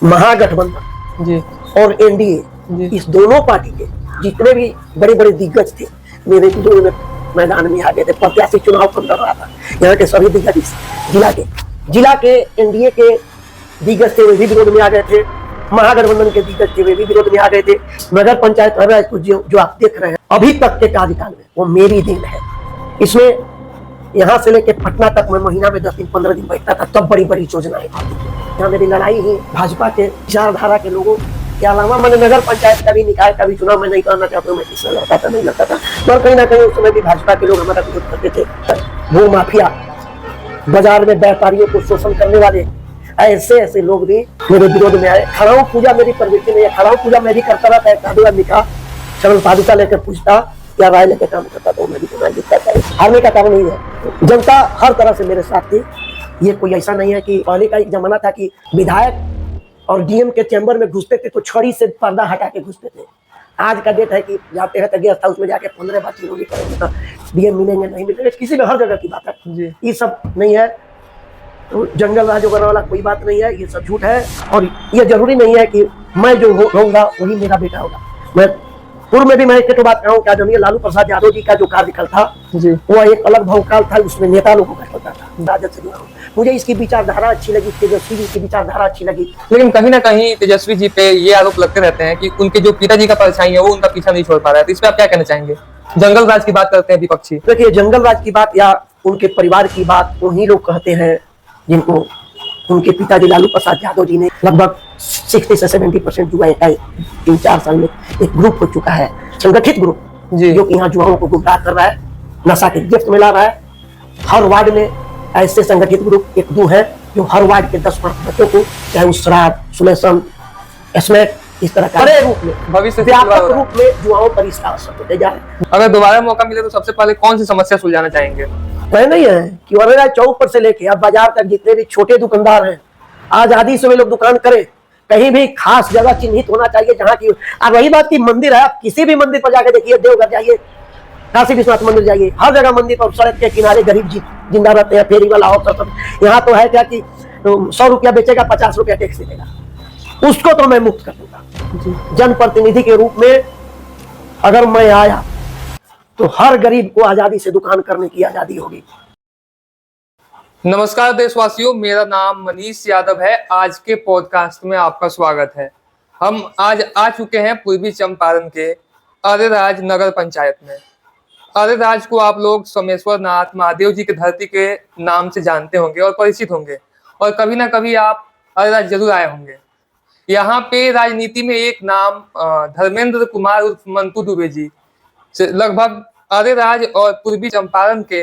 महागठबंधन जी और एनडीए, जी इस दोनों पार्टी के जितने भी बड़े बड़े दिग्गज थे मेरे विरोध में मैदान में आ गए थे। प्रत्याशी चुनाव कम लड़ रहा था, यहाँ के सभी दिग्गज जिला के एनडीए के दिग्गज थे, वे भी विरोध में आ गए थे। महागठबंधन के दिग्गज थे, वे भी विरोध में आ गए थे। नगर पंचायत जो आप देख रहे हैं अभी तक के कार्यकाल में, वो मेरी देन है। इसमें यहाँ से लेके पटना तक मैं महीना में 10 दिन 15 दिन बैठता था, तब बड़ी बड़ी योजनाएं आती थी। यहाँ मेरी लड़ाई ही भाजपा के विचारधारा के लोगों के अलावा, मैंने नगर पंचायत का भी निकाय का भी चुनाव मैं नहीं करना चाहता, मैं किसमें लड़ता था नहीं लड़ता था, और कहीं ना कहीं उस समय भी भाजपा के लोग हमारा विरोध करते थे। भू माफिया, बाजार में व्यापारियों को शोषण करने वाले ऐसे लोग भी मेरे विरोध में आए। खड़ाऊ पूजा मेरी प्रवृत्ति नहीं है, खड़ाऊ पूजा मैं भी करता रहता है। साधु आदमी का चरण पादुका लेकर पूछता या राय लेकर काम करता, तो मैं भी चुनाव जीतता था। हारने का कारण नहीं है, जनता हर तरह से मेरे साथ थी। ये कोई ऐसा नहीं है कि पहले का एक जमाना था कि विधायक और डीएम के चैम्बर में घुसते थे तो छड़ी से पर्दा हटा के घुसते थे। आज का डेट है कि जाते हैं तो गेस्ट हाउस में जाके 15 बार चिरौली करेंगे तो डीएम मिलेंगे नहीं मिलेंगे, किसी में हर जगह की बात है। ये सब नहीं है, तो जंगल राज करने वाला कोई बात नहीं है, ये सब झूठ है। और ये जरूरी नहीं है कि मैं जो होऊंगा वही मेरा बेटा होगा। मैं पूर्व में भी मैं एक बात कहूँ, क्या जानिए, लालू प्रसाद यादव जी का जो कार्यकाल था वो एक अलग भौकाल था, उसमें नेता लोगों का चलता था। राजद से जुड़ा हूँ, मुझे इसकी विचारधारा अच्छी लगी, तेजस्वी जी की विचारधारा अच्छी लगी। लेकिन कहीं ना कहीं तेजस्वी जी पे ये आरोप लगते रहते हैं कि उनके जो पिताजी का परछाई है वो उनका पीछा नहीं छोड़ पा रहा है, तो इस पे आप क्या कहना चाहेंगे? जंगल राज की बात करते हैं विपक्षी। देखिए, जंगल राज की बात या उनके परिवार की बात वही लोग कहते हैं जिनको उनके पिताजी लालू प्रसाद यादव जी ने लगभग 60 से 70% जुआ 3-4 साल में एक ग्रुप हो चुका है, संगठित ग्रुप, जो कि यहाँ जुआओं को गुमराह कर रहा है, नशा के गिफ्ट में ला रहा है। हर वार्ड में ऐसे संगठित ग्रुप 1-2 है जो हर वार्ड के 10-5 बच्चों को, चाहे वो शराब, सुलेशन, स्मैक, इस तरह का बड़े रूप में, भविष्य व्यापक रूप में जुआओं पर इसका असर होते जा रहे हैं। अगर दोबारा मौका मिले तो सबसे पहले कौन सी समस्या सुलझाना चाहेंगे? नहीं है कि वरना चौक पर से लेके अब बाजार तक जितने भी छोटे दुकानदार हैं, आजादी से वे लोग दुकान करें, कहीं भी खास जगह चिन्हित होना चाहिए जहाँ की। अब वही बात की मंदिर है, आप किसी भी मंदिर पर जाकर देखिए, देवघर जाइए, काशी विश्वनाथ मंदिर जाइए, हर जगह मंदिर पर सड़क के किनारे गरीब जिंदा रहते हैं, फेरी वाला और सब। यहाँ तो है क्या कि 100 रुपया बेचेगा, 50 रुपया टैक्स देगा, उसको तो मैं मुक्त कर दूंगा। जनप्रतिनिधि के रूप में अगर मैं आया तो हर गरीब को आजादी से दुकान करने की आजादी होगी। नमस्कार देशवासियों, मेरा नाम मनीष यादव है। आज के पॉडकास्ट में आपका स्वागत है। हम आज आ चुके हैं पूर्वी चंपारण के अरेराज नगर पंचायत में। अरेराज को आप लोग सोमेश्वर नाथ महादेव जी की धरती के नाम से जानते होंगे और परिचित होंगे, और कभी ना कभी आप अरेराज जरूर आए होंगे। यहाँ पे राजनीति में एक नाम धर्मेंद्र कुमार उर्फ मंटू दुबे जी से लगभग अरेराज और पूर्वी चंपारण के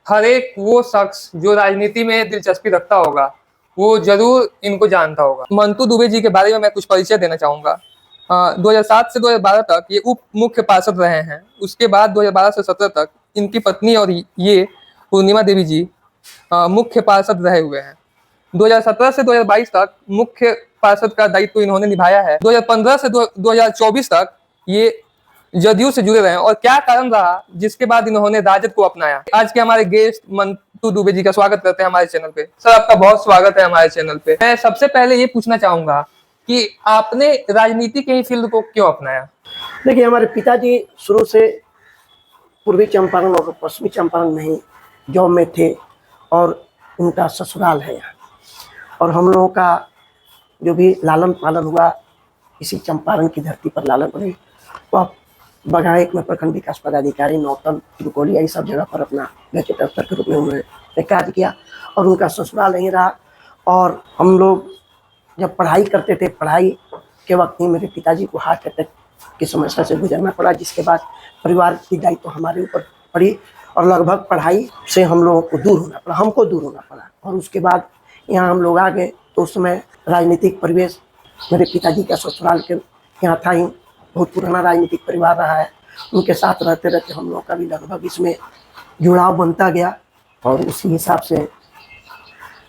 हर एक वो शख्स जो राजनीति में दिलचस्पी रखता होगा वो जरूर इनको जानता होगा। मंटू दुबे जी के बारे में मैं कुछ परिचय देना चाहूंगा। 2007 से 2012 तक ये उप मुख्य पार्षद रहे हैं। उसके बाद 2012 से 2017 तक इनकी पत्नी और ये पूर्णिमा देवी जी मुख्य पार्षद रहे हुए हैं। 2017 से 2022 तक मुख्य पार्षद का दायित्व इन्होंने निभाया है। 2015 से 2024 तक ये जदयू से जुड़े रहे हैं। और क्या कारण रहा जिसके बाद इन्होंने राजद को अपनाया? आज के हमारे गेस्ट मंटू दुबे जी का स्वागत करते हैं हमारे चैनल पे। सर, आपका बहुत स्वागत है हमारे चैनल पे। मैं सबसे पहले ये पूछना चाहूंगा कि आपने राजनीति के ही फील्ड को क्यों अपनाया? देखिए, हमारे पिताजी शुरू से पूर्वी चंपारण और पश्चिमी चंपारण में ही जॉब में थे और उनका ससुराल है यहाँ, और हम लोगों का जो भी लालन पालन हुआ इसी चंपारण की धरती पर लालन हुई। वह बघाइक में प्रखंड विकास पदाधिकारी, नौतन, रुकोलिया, सब जगह पर अपना गैजेट अफसर के रूप में उन्होंने कार्य किया और उनका ससुराल यहीं रहा। और हम लोग जब पढ़ाई करते थे, पढ़ाई के वक्त ही मेरे पिताजी को हार्ट अटैक की समस्या से गुजरना पड़ा, जिसके बाद परिवार की दायित्व तो हमारे ऊपर पड़ी और लगभग पढ़ाई से हम लोगों को दूर होना पड़ा, हमको दूर होना पड़ा। और उसके बाद यहाँ हम लोग आ गए तो उस समय राजनीतिक परिवेश मेरे पिताजी का ससुराल के यहाँ था ही, बहुत पुराना राजनीतिक परिवार रहा है। उनके साथ रहते रहते हम लोगों का भी लगभग इसमें जुड़ाव बनता गया। और उसी हिसाब से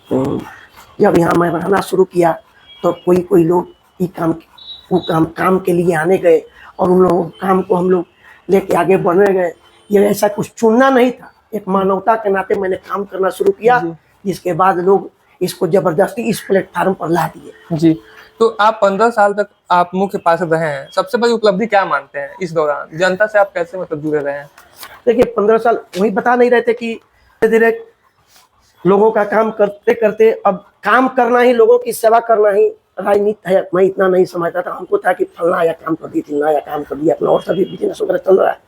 जब यहाँ मैं रहना शुरू किया तो कोई लोग ये काम के लिए आने गए और उन लोगों काम को हम लोग लेके आगे बढ़ने गए। ये ऐसा कुछ चुनना नहीं था, एक मानवता के नाते मैंने काम करना शुरू किया, जिसके बाद लोग इसको जबरदस्ती इस प्लेटफार्म पर ला दिए। जी, तो आप 15 साल तक आप मुख्य पार्षद रहे हैं, सबसे बड़ी उपलब्धि क्या मानते हैं इस दौरान? जनता से आप कैसे मतलब जुड़े रहे हैं? देखिए 15 साल वही बता नहीं रहे थे कि धीरे धीरे लोगों का काम करते करते अब काम करना ही, लोगों की सेवा करना ही राजनीति है। मैं इतना नहीं समझता था, हमको था कि फलना आया काम कर दी, चिलना आया काम कर दिया, अपना और सभी बिजनेस वगैरह चल रहा है।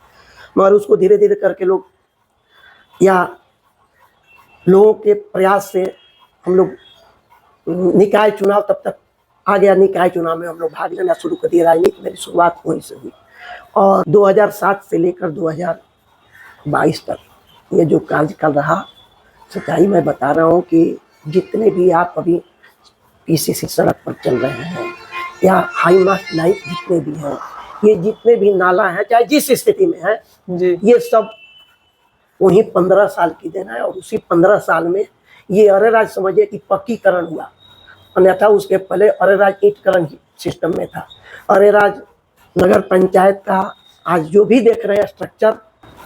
मगर उसको धीरे धीरे करके लोग या लोगों के प्रयास से हम लोग निकाय चुनाव तब तक आ गया। निकाय चुनाव में हम लोग भाग लेना शुरू कर दिया। राजनीति मेरी शुरुआत वहीं से हुई और 2007 से लेकर 2022 तक ये जो कार्यकाल रहा, सच्चाई मैं बता रहा हूँ कि जितने भी आप अभी पीसीसी सड़क पर चल रहे हैं या हाई मास्ट लाइट जितने भी हैं, ये जितने भी नाला है चाहे जिस स्थिति में है जी, ये सब वही 15 साल की देना है। और उसी 15 साल में ये अरेराज समझिए कि पक्कीकरण हुआ, अन्यथा उसके पहले अरेराज ईंटकरण सिस्टम में था। अरेराज नगर पंचायत का आज जो भी देख रहे हैं स्ट्रक्चर,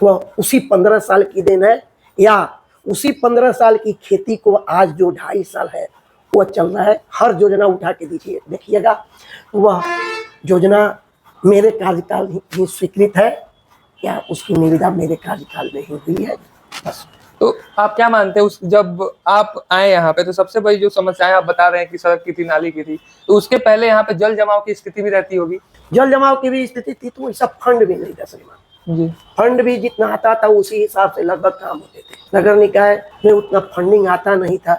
वह उसी 15 साल की देन है या उसी 15 साल की खेती को आज जो 2.5 साल है वह चल रहा है। हर योजना उठा के देखिएगा, वह योजना मेरे कार्यकाल ही स्वीकृत है या उसकी निविदा मेरे कार्यकाल में ही हुई है, बस। तो आप क्या मानते हैं उस जब आप आए यहाँ पे तो सबसे बड़ी जो समस्याएं आप बता रहे हैं कि सड़क की थी, नाली की थी, तो उसके पहले यहाँ पे जल जमाव की स्थिति भी रहती होगी? जल जमाव की भी स्थिति थी, तो वैसा फंड भी नहीं था श्रीमान जी, फंड भी जितना आता था उसी हिसाब से लगभग काम होते थे। नगर निकाय में उतना फंडिंग आता नहीं था,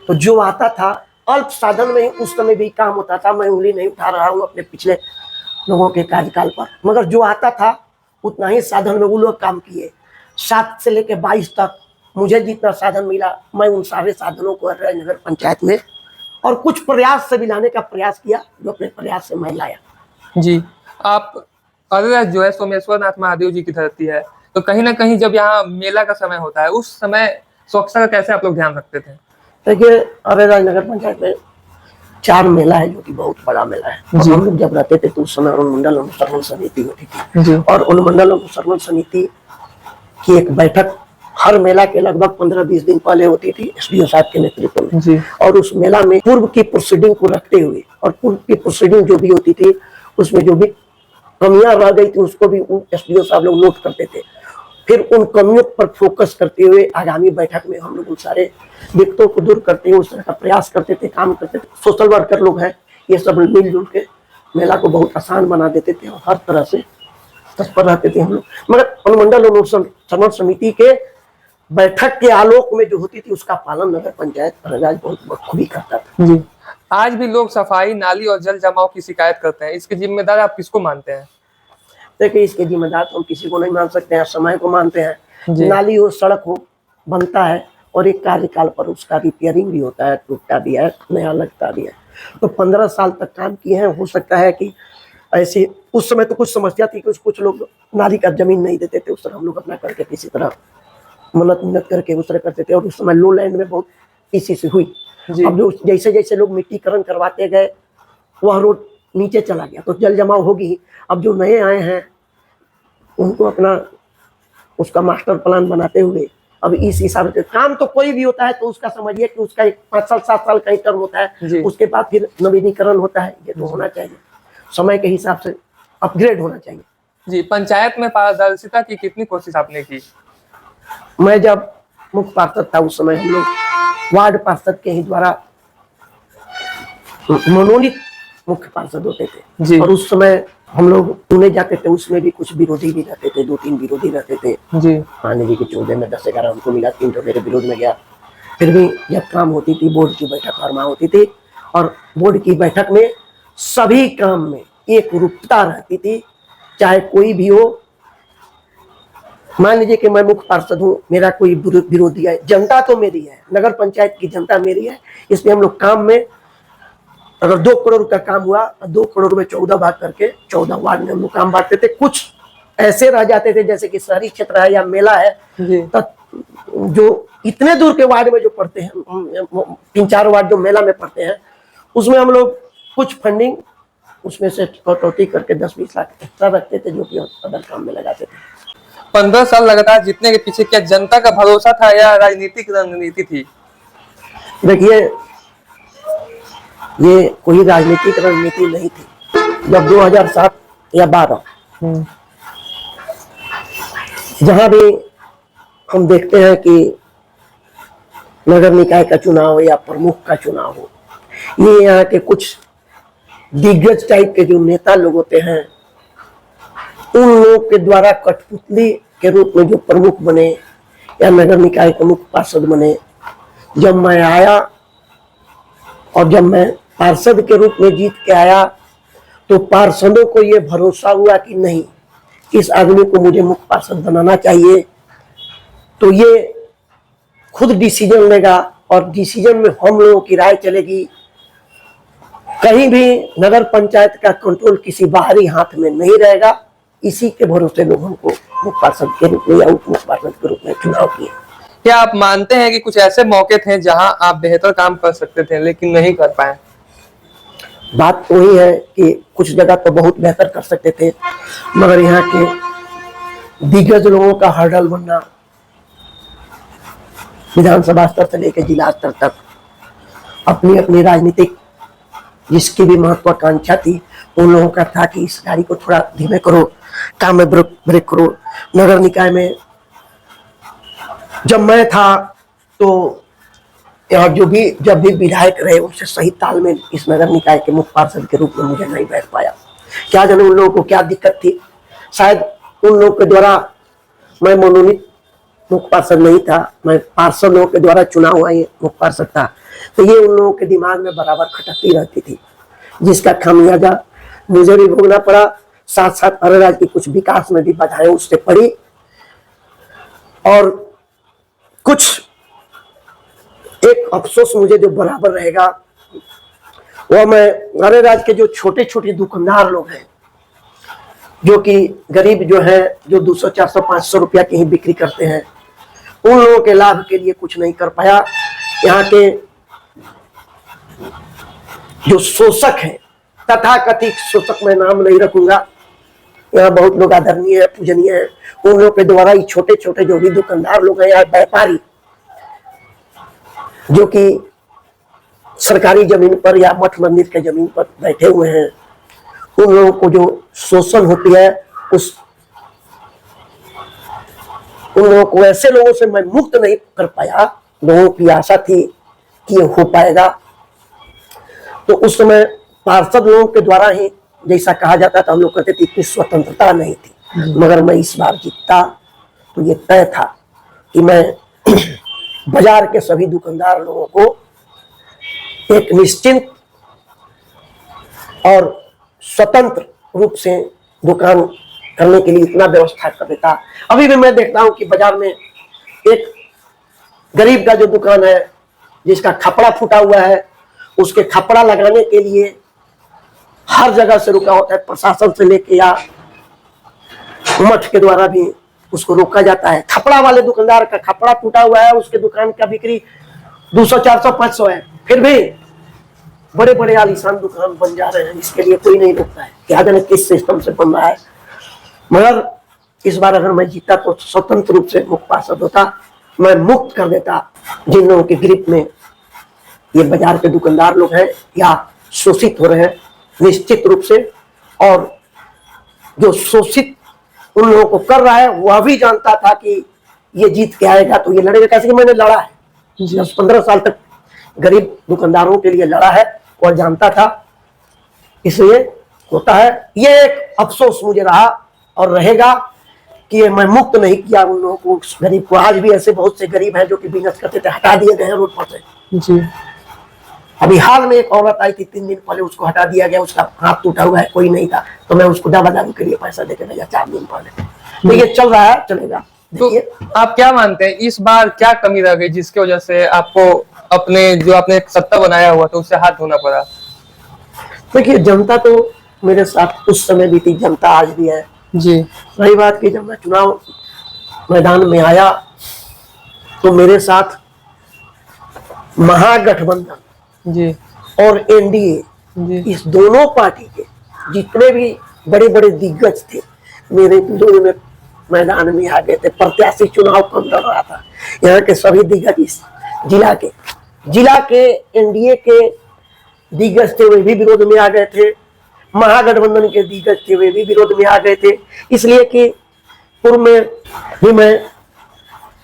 तो जो आता था अल्प साधन में ही उस समय भी काम होता था। मैं उंगली नहीं उठा रहा हूँ अपने पिछले लोगों के कार्यकाल पर, मगर जो आता था उतना ही साधन में वो लोग काम किए। 7 से लेकर 22 तक मुझे जितना साधन मिला, मैं उन सारे साधनों को नगर पंचायत में और कुछ प्रयास से भी लाने का प्रयास किया, जो अपने प्रयास से मैं लाया। जी। आप अरेराज जो है सोमेश्वर नाथ महादेव जी की धरती है, तो कहीं ना कहीं जब यहाँ मेला का समय होता है उस समय स्वच्छता का कैसे आप लोग ध्यान रखते थे? देखिए अरेराज नगर पंचायत में 4 मेला है, जो कि बहुत बड़ा मेला है। और हम लोग जब रहते थे तो उस समय अनुमंडल अनुसरण समिति होती थी और अनुमंडल अनुसरण समिति की एक बैठक हर मेला के लगभग 15-20 दिन पहले होती थी एसडीओ साहब के नेतृत्व में जी। और उस मेला में पूर्व की प्रोसीडिंग को रखते हुए और पूर्व की प्रोसीडिंग जो भी होती थी उसमें जो भी कमियां रह गई थी उसको भी एसडीओ साहब लोग नोट करते थे। फिर उन कमियों पर फोकस करते हुए आगामी बैठक में हम लोग उन सारे दिक्कतों को दूर करते हुए उस तरह का प्रयास करते थे, काम करते थे। सोशल वर्कर लोग हैं, ये सब मिलजुल के मेला को बहुत आसान बना देते थे और हर तरह से तत्पर रहते थे हम लोग। मगर अनुमंडल अनुसरण समिति के बैठक के आलोक में जो होती थी उसका पालन नगर पंचायत अरेराज बहुत बखूबी करता था। जी। आज भी लोग सफाई, नाली और जल जमाव की शिकायत करते हैं, इसके जिम्मेदार आप किसको मानते हैं? देखिए इसके जिम्मेदार तो हम किसी को नहीं मान सकते हैं, समय को मानते हैं। जी। नाली हो, सड़क हो, बनता है और एक कार्यकाल पर उसका रिपेयरिंग भी होता है, टूटता भी है, नया लगता भी है। तो 15 साल तक काम किए हैं। हो सकता है कि ऐसे उस समय तो कुछ समस्या थी कि कुछ लोग नाली का जमीन नहीं देते थे, उस तरह हम लोग अपना करके किसी तरह मन्नत करके उस तरह करते थे और उस समय लो लैंड में बहुत इसी से हुई। अब जो जैसे जैसे लोग मिट्टीकरण करवाते गए वह रोड नीचे चला गया तो जल जमाव होगी। अब जो नए आए हैं उनको अपना उसका मास्टर प्लान बनाते हुए अब इस हिसाब से काम तो कोई भी होता है तो उसका समझिए कि उसका 5 साल 7 साल का ही टर्म होता है, उसके बाद फिर नवीनीकरण होता है। ये तो होना चाहिए, समय के हिसाब से अपग्रेड होना चाहिए। जी। पंचायत में पारदर्शिता की कितनी कोशिश आपने की? मैं जब मुख्य पार्षद था उस समय हम लोग वार्ड पार्षद के ही द्वारा मनोनीत मुख्य पार्षद होते थे और उस समय हम लोग चुने जाते थे, उसमें भी कुछ विरोधी भी रहते थे, 2-3 विरोधी रहते थे। जी। मान्य जी के 14 में 10-11 हमको मिला, 3 तो मेरे विरोध में गया। फिर भी जब काम होती थी बोर्ड की बैठक फरमा होती थी और बोर्ड की बैठक में सभी काम में एक रूपता रहती थी, चाहे कोई भी हो। मान लीजिए कि मैं मुख्य पार्षद हूँ, मेरा कोई विरोधी है, जनता तो मेरी है, नगर पंचायत की जनता मेरी है, इसलिए हम लोग काम में अगर 2 करोड़ का काम हुआ 2 करोड़ में 14 भाग करके 14 वार्ड में हम लोग काम बांटते थे। कुछ ऐसे रह जाते थे जैसे कि शहरी क्षेत्र है या मेला है तो जो इतने दूर के वार्ड में जो पढ़ते हैं 3-4 वार्ड जो मेला में पढ़ते हैं उसमें हम लोग कुछ फंडिंग उसमें से कटौती करके 10-20 लाख एक्स्ट्रा रखते थे जो कि अदर काम में लगाते थे। 15 साल लगातार जीतने के पीछे क्या जनता का भरोसा था या राजनीतिक रणनीति थी? देखिए ये कोई राजनीतिक रणनीति नहीं थी। जब 2007 या 12 जहां भी हम देखते हैं कि नगर निकाय का चुनाव या प्रमुख का चुनाव हो, ये यहाँ के कुछ दिग्गज टाइप के जो नेता लोग होते हैं, उन लोग के द्वारा कठपुतली के रूप में जो प्रमुख बने या नगर निकाय के मुख्य पार्षद बने। जब मैं आया और जब मैं पार्षद के रूप में जीत के आया, तो पार्षदों को ये भरोसा हुआ कि नहीं, इस आदमी को मुझे मुख्य पार्षद बनाना चाहिए। तो ये खुद डिसीजन लेगा और डिसीजन में हम लोगों की राय चलेगी। कहीं भी नगर पंचायत का कंट्रोल किसी बाहरी हाथ में नहीं रहेगा। इसी के भरोसे लोग हमको मुख्य पार्षद के रूप में या उप मुख्य पार्षद के रूप में चुनाव किए। क्या आप मानते हैं कि कुछ ऐसे मौके थे जहां आप बेहतर काम कर सकते थे लेकिन नहीं कर पाए? बात तो वही है कि कुछ जगह तो बहुत बेहतर कर सकते थे, मगर यहाँ के दिग्गज लोगों का हर्डल बनना, विधानसभा स्तर से लेकर जिला स्तर तक अपनी अपनी राजनीतिक जिसकी भी महत्वाकांक्षा थी, उन लोगों का था कि इस गाड़ी को थोड़ा धीमे करो, काम में ब्रेक करो। नगर निकाय में जब मैं था तो यहाँ जब भी विधायक रहे, उनसे सही तालमेल इस नगर निकाय के मुख्य पार्षद के रूप में मुझे नहीं बैठ पाया। क्या जाने उन लोगों को क्या दिक्कत थी। शायद उन लोगों के द्वारा मैं मनोनीत मुख्य पार्षद नहीं था, मैं पार्षद लोगों के द्वारा चुनाव हुआ ये मुख्य पार्षद था। तो ये उन लोगों के दिमाग में बराबर खटकती रहती थी, जिसका खामियाजा मुझे भी भोगना पड़ा। साथ साथ अरेराज की कुछ विकास में भी बाधाएं उससे पड़ी। और कुछ एक अफसोस मुझे जो बराबर रहेगा, वो मैं अरेराज के जो छोटे छोटे दुकानदार लोग हैं, जो कि गरीब जो है, जो 200, 400, 500 रुपया की ही बिक्री करते हैं, उन लोगों के लाभ के लिए कुछ नहीं कर पाया। यहाँ के जो शोषक हैं, तथाकथित शोषक, मैं नाम नहीं रखूंगा, यहाँ बहुत लोग आदरणीय है, पूजनीय है, उन लोगों के द्वारा ये छोटे छोटे जो भी दुकानदार लोग हैं या व्यापारी जो कि सरकारी जमीन पर या मठ मंदिर के जमीन पर बैठे हुए हैं, उन लोगों को जो शोषण होती है, उन लोगों को, ऐसे लोगों से मैं मुक्त नहीं कर पाया। लोगों की आशा थी कि ये हो पाएगा। तो उस समय पार्षद लोगों के द्वारा ही जैसा कहा जाता था, हम लोग कहते थे इतनी स्वतंत्रता नहीं थी। मगर मैं इस बार जीतता तो ये तय था कि मैं बाजार के सभी दुकानदार लोगों को एक निश्चिंत और स्वतंत्र रूप से दुकान करने के लिए इतना व्यवस्था कर देता। अभी भी मैं देखता हूं कि बाजार में एक गरीब का जो दुकान है, जिसका खपड़ा फूटा हुआ है, उसके खपड़ा लगाने के लिए हर जगह से रुका होता है, प्रशासन से लेके या मठ के द्वारा भी उसको रोका जाता है। खपड़ा वाले दुकानदार का खपड़ा टूटा हुआ है, उसके दुकान का बिक्री 200, 400, 500 है, फिर भी बड़े बड़े आलीशान दुकान बन जा रहे हैं। इसके लिए कोई नहीं रोकता है। क्या जाने किस सिस्टम से बन रहा है। मगर इस बार अगर मैं जीता तो स्वतंत्र रूप से मुख्य पार्षद होता, मैं मुक्त कर देता जिन लोगों के ग्रिप में ये बाजार के दुकानदार लोग हैं या शोषित हो रहे हैं निश्चित रूप से। और जो शोषित उन लोगों को कर रहा है, वह भी जानता था कि ये जीत के आएगा तो ये लड़ेगा। कैसे कि मैंने लड़ा है, 10-15 साल तक गरीब दुकानदारों के लिए लड़ा है और जानता था। इसलिए होता है, ये एक अफसोस मुझे रहा और रहेगा कि मैं मुक्त नहीं किया उन लोगों को, उस गरीब को। आज भी ऐसे बहुत से गरीब हैं जो कि बिजनेस करते थे, हटा दिए गए हैं रोड पर से जी। अभी हाल में एक औरत आई थी 3 दिन पहले, उसको हटा दिया गया, उसका हाथ टूटा हुआ है, कोई नहीं था, तो मैं उसको दवा दारू के लिए पैसा देके भेजा 4 दिन पहले। तो ये चल रहा है, चलेगा। तो आप क्या मानते हैं इस बार क्या कमी रह गई जिसकी वजह से आपको अपने जो आपने सत्ता बनाया हुआ था उससे हाथ धोना पड़ा? देखिए, जनता तो मेरे साथ उस समय भी थी, जनता आज भी है जी। रही बात की, जब मैं चुनाव मैदान में आया तो मेरे साथ महागठबंधन जी और एनडीए जी, इस दोनों पार्टी के जितने भी बड़े बड़े दिग्गज थे मेरे विरोध में मैदान में आ गए थे। प्रत्याशी चुनाव कम लड़ रहा था। यहाँ के सभी दिग्गज इस जिला के एनडीए के दिग्गज थे वे भी विरोध में आ गए थे, महागठबंधन के दिग्गज थे वे भी विरोध में आ गए थे। इसलिए कि पूर्व में भी मैं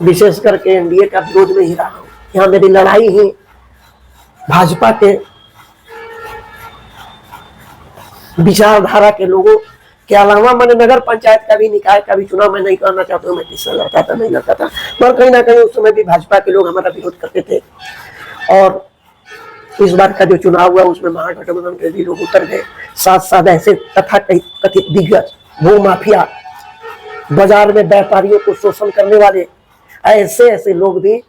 विशेष करके एनडीए का विरोध में ही रहा हूँ। यहाँ मेरी लड़ाई ही भाजपा के विचारधारा के लोगों के अलावा, मैंने नगर पंचायत का भी, निकाय का भी चुनाव मैं नहीं करना चाहता हूँ, मैं किससे लड़ता था नहीं लड़ता था, पर कहीं ना कहीं उस समय भी भाजपा के लोग हमारा विरोध करते थे। और इस बार का जो चुनाव हुआ उसमें महागठबंधन के भी लोग उतर गए। साथ साथ ऐसे तथा कथित दिग्गज, भू माफिया, बाजार में व्यापारियों को शोषण करने वाले ऐसे ऐसे लोग भी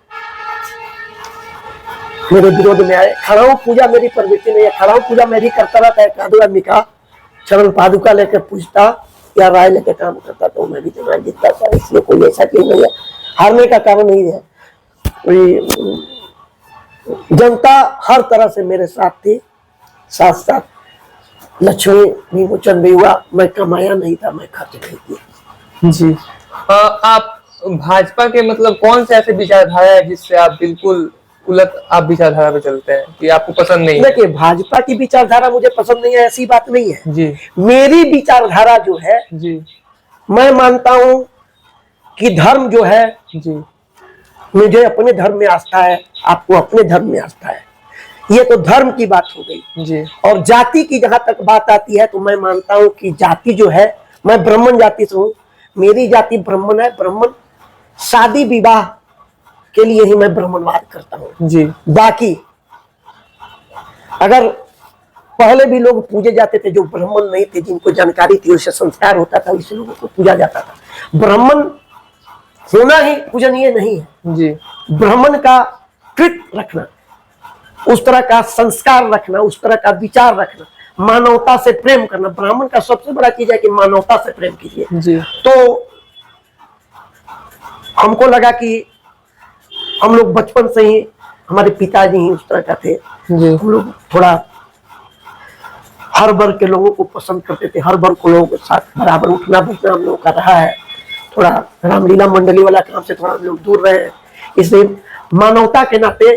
मेरे विरोध में आए। खड़ाऊ पूजा मेरी प्रवृत्ति नहीं है, खड़ाऊ पूजा मैं भी करता रहता है, कादू आदमी का चरण पादुका लेकर पूजता या राय लेकर काम करता, तो मैं भी चुनाव जीतता था। इसलिए कोई ऐसा चीज नहीं है, हारने का कारण नहीं है। जनता हर तरह से मेरे साथ थी। साथ साथ लक्ष्मी विमोचन भी हुआ, मैं कमाया नहीं था, मैं खर्च नहीं किया। जी, आप भाजपा के मतलब कौन से ऐसे विचारधारा है जिससे आप बिल्कुल उलट आप विचारधारा पे चलते हैं कि आपको पसंद नहीं है? देखिए, भाजपा की विचारधारा मुझे पसंद नहीं है ऐसी बात नहीं है जी। मेरी विचारधारा जो है जी, मैं मानता हूं कि धर्म जो है, जी, मुझे अपने धर्म में आस्था है, आपको अपने धर्म में आस्था है, ये तो धर्म की बात हो गई। जी, और जाति की जहां तक बात आती है तो मैं मानता हूं कि जाति जो है, मैं ब्राह्मण जाति से हूं, मेरी जाति ब्राह्मण है। ब्राह्मण शादी विवाह के लिए ही मैं ब्राह्मणवाद करता हूं। जी, बाकी अगर पहले भी लोग पूजे जाते थे जो ब्राह्मण नहीं थे, जिनको जानकारी थी, उससे संस्कार होता था, इससे लोगों को पूजा जाता था। ब्राह्मण होना ही पूजनीय नहीं है। जी, ब्राह्मण का कृत रखना, उस तरह का संस्कार रखना, उस तरह का विचार रखना, मानवता से प्रेम करना, ब्राह्मण का सबसे बड़ा चीज है कि मानवता से प्रेम कीजिए। जी, तो हमको लगा कि हम लोग बचपन से ही, हमारे पिताजी ही उस तरह का थे। जी, हम लोग थोड़ा हर वर्ग के लोगों को पसंद करते थे, हर वर्ग को लोगों के साथ बराबर उठना बैठना हम लोगों का रहा है। थोड़ा रामलीला मंडली वाला काम से थोड़ा हम लोग दूर रहे हैं। इसलिए मानवता के नाते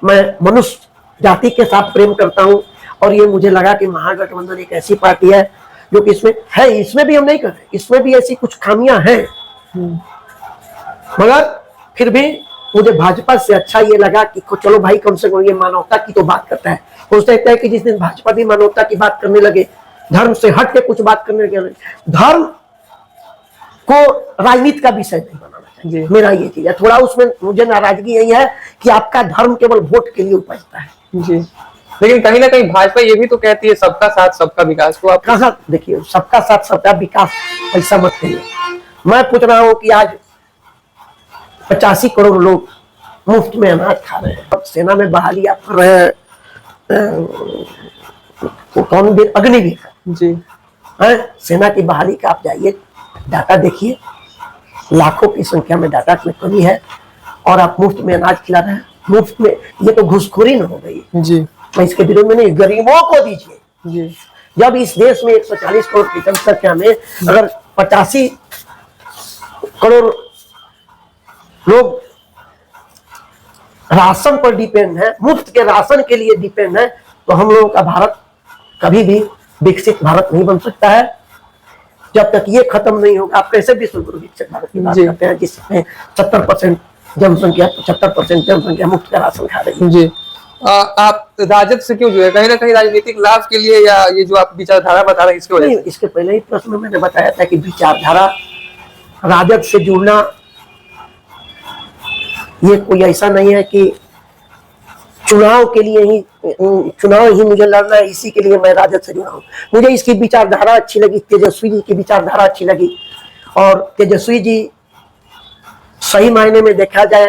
मैं मनुष्य जाति के साथ प्रेम करता हूं। और ये मुझे लगा कि महागठबंधन एक ऐसी पार्टी है जो कि इसमें है, इसमें भी हम नहीं कर रहे, इसमें भी ऐसी कुछ खामियां हैं, मगर फिर भी मुझे भाजपा से अच्छा ये लगा कि चलो भाई, कम से कम ये मानवता की तो बात करता है। हो सकता है कि जिस दिन भाजपा भी मानवता की बात करने लगे, धर्म से हट के कुछ बात करने लगे, धर्म को राजनीति का विषय नहीं बनाना चाहिए, मेरा ये चीज है। थोड़ा उसमें मुझे नाराजगी यही है कि आपका धर्म केवल वोट के लिए उपजता है। जी, लेकिन कहीं ना कहीं भाजपा ये भी तो कहती है सबका साथ सबका विकास को। आप कहा, देखिए, सबका साथ सबका विकास ऐसा मत कहिए। मैं पूछ रहा हूँ कि आज 85 करोड़ लोग मुफ्त में अनाज खा रहे हैं। अब सेना में बहाली आप कर रहे हैं, कौन भी अग्निवीर जी, है, सेना की बहाली का आप जाइए, डाटा देखिए, लाखों की संख्या में डाटा में कमी है, और आप मुफ्त में अनाज खिला रहे हैं। मुफ्त में, ये तो घुसखोरी न हो गई। जी, मैं इसके विरोध में नहीं, गरीबों को दीजिए। जी, जब इस देश में 140 करोड़ की जनसंख्या में अगर 85 करोड़ लोग राशन पर डिपेंड है, मुफ्त के राशन के लिए डिपेंड है, तो हम लोगों का भारत कभी भी विकसित भारत नहीं बन सकता है जब तक ये खत्म नहीं होगा। आप कैसे विश्व गुरु विकसित भारत की बात करते हैं जिसमें 70% जनसंख्या, 75% जनसंख्या मुफ्त का राशन खा रही है। जी, आप राजद से क्यों जुड़े? कहीं ना कहीं राजनीतिक लाभ के लिए, या ये जो आप विचारधारा बता रहे हैं इसके वजह से? इसके पहले ही प्रश्न में मैंने बताया था कि विचारधारा, राजद से जुड़ना ये कोई ऐसा नहीं है कि चुनाव के लिए ही, चुनाव ही मुझे लड़ना है इसी के लिए मैं राजद से जुड़ा हूं। मुझे इसकी विचारधारा अच्छी लगी, तेजस्वी जी की विचारधारा अच्छी लगी। और तेजस्वी जी सही मायने में देखा जाए